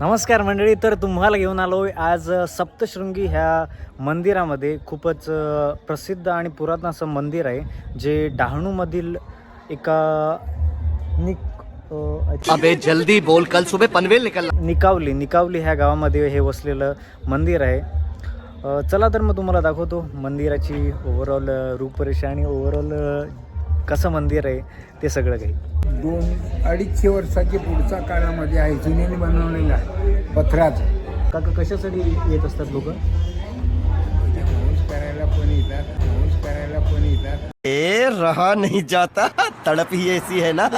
नमस्कार मंडळी, तर तुम्हाला घेऊन आलो आज सप्तशृंगी ह्या मंदिरामध्ये. खूपच प्रसिद्ध आणि पुरातन असं मंदिर आहे जे डहाणूमधील एका अबे जल्दी बोल, कल सुबह पनवेल निकलना। निकावली ह्या गावामध्ये हे वसलेलं मंदिर आहे. चला तर मग तुम्हाला दाखवतो मंदिराची ओव्हरऑल रूपरेषा आणि ओव्हरऑल कसं मंदिर आहे ते सगळं काही. 2-2.5 वर्षाच्या पुढच्या काळामध्ये आहे, जुन्याने बनवलेला आहे पथराचं. काका कशासाठी येत असतात लोक? नमस्कार करायला पण येतात. ए रहा नहीं जाता, तड़प ही ऐसी है ना।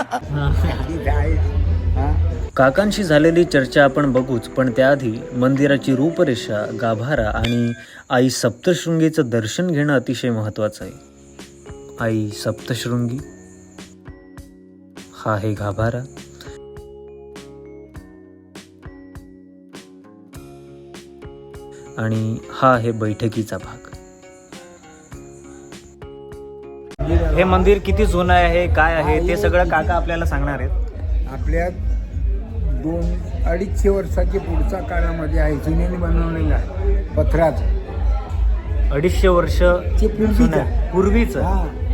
काकांशी झालेली चर्चा आपण बघूच, पण त्याआधी मंदिराची रूपरेषा, गाभारा आणि आई सप्तशृंगीचं दर्शन घेणं अतिशय महत्त्वाचं आहे. आई सप्तशृंगी, हा आहे गाभारा. आणि हा आहे बैठकीचा भाग. हे मंदिर किती जुनं आहे, काय आहे ते सगळं काका आपल्याला सांगणार आहेत. आपल्या 2-2.5 वर्षाच्या पुढच्या काळामध्ये आहे, जुन्याने बनवलेला आहे पथराचं. 250 वर्ष पूर्वीचं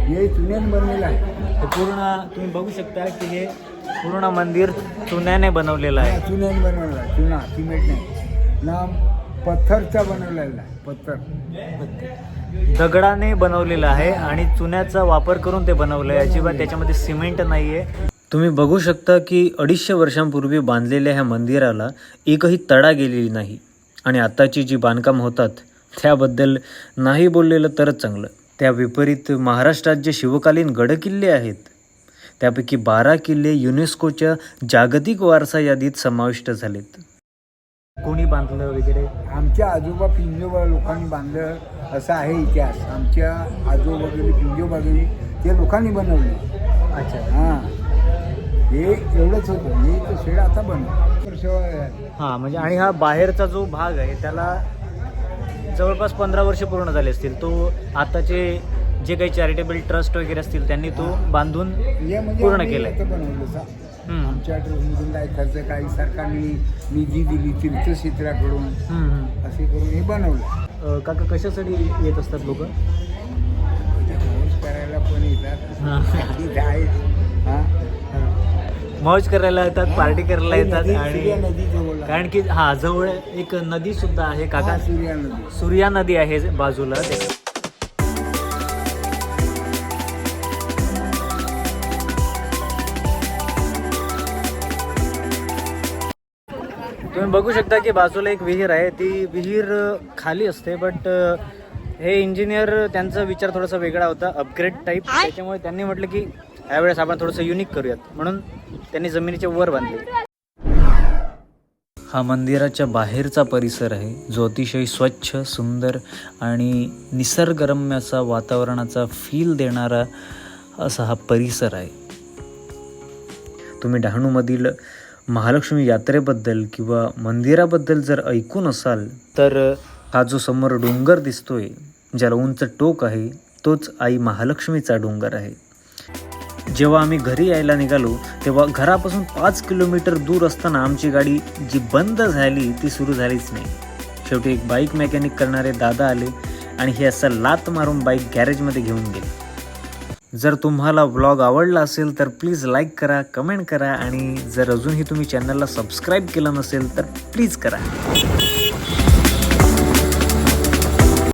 हे जुन्याने बनवलेलं आहे. हे पूर्ण तुम्ही बघू शकता की हे पूर्ण मंदिर चुन्याने बनवलेलं आहे. जुन्याने बनवलेला आहे, चुना सिमेंट नाही ना, पत्थरचा बनवलेला आहे. पत्थर दगडाने बनवलेलं आहे आणि चुन्याचा वापर करून ते बनवलं आहे. अजिबात त्याच्यामध्ये सिमेंट नाही आहे. तुम्ही बघू शकता की 250 वर्षांपूर्वी बांधलेल्या ह्या मंदिराला एकही तडा गेलेली नाही. आणि आत्ताची जी बांधकाम होतात त्याबद्दल नाही बोललेलं तरच चांगलं. त्या विपरीत महाराष्ट्रात जे शिवकालीन गडकिल्ले आहेत त्यापैकी 12 किल्ले युनेस्कोच्या जागतिक वारसा यादीत समाविष्ट झालेत. कोणी बांधलं वगैरे? आमच्या आजोबा पिंजोबा लोकांनी बांधलं असा आहे इतिहास. आमच्या आजोबा पिंजोबा ते लोकांनी बनवले. अच्छा, हां, हे एवढंच होतं. हे तर शेड आता बनवलं. हां, म्हणजे आणि हा बाहेरचा जो भाग आहे त्याला जवळपास 15 वर्ष पूर्ण झाले असतील. तो आताचे जे काही चॅरिटेबल ट्रस्ट वगैरे असतील त्यांनी तो बांधून पूर्ण केलं आहे. बनवलं आमच्या ट्रस्टमधून काही खर्च, काही सरकारने निधी दिली तीर्थक्षेत्राकडून, असे करून हे बनवलं. काका कशासाठी येत असतात लोक? करायला पण येतात. मौज करायला येतात, पार्टी करायला येतात. आणि नदी जवळ, कारण की जवळ एक नदी सुद्धा आहे काका, सूर्या नदी आहे बाजूला. तुम्ही बघू शकता की बाजूला एक विहीर आहे. ती विहीर खाली असते, बट हे इंजिनियर त्यांचा विचार थोडासा वेगळा होता, अपग्रेड टाईप. त्याच्यामुळे त्यांनी म्हटलं की यावेळेस आपण थोडंसं युनिक करूयात, म्हणून त्यांनी जमिनीच्या वर बांधले. हा मंदिराच्या बाहेरचा परिसर आहे जो अतिशय स्वच्छ, सुंदर आणि निसर्गरम्य असा वातावरणाचा फील देणारा असा हा परिसर आहे. तुम्ही डहाणूमधील महालक्ष्मी यात्रेबद्दल किंवा मंदिराबद्दल जर ऐकून असाल तर हा जो समोर डोंगर दिसतोय, ज्याला उंच टोक आहे, तोच आई महालक्ष्मीचा डोंगर आहे. जेव्हा आम्ही घरी यायला निघालो तेव्हा घरापासून 5 किलोमीटर दूर असताना आमची गाडी जी बंद झाली ती सुरू झालीच नाही. शेवटी एक बाईक मेकॅनिक करणारे दादा आले आणि हे असं लात मारून बाईक गॅरेजमध्ये घेऊन गेले. जर तुम्हाला व्लॉग आवडला असेल तर प्लीज लाईक करा, कमेंट करा आणि जर अजूनही तुम्ही चॅनलला सबस्क्राईब केलं नसेल तर प्लीज करा.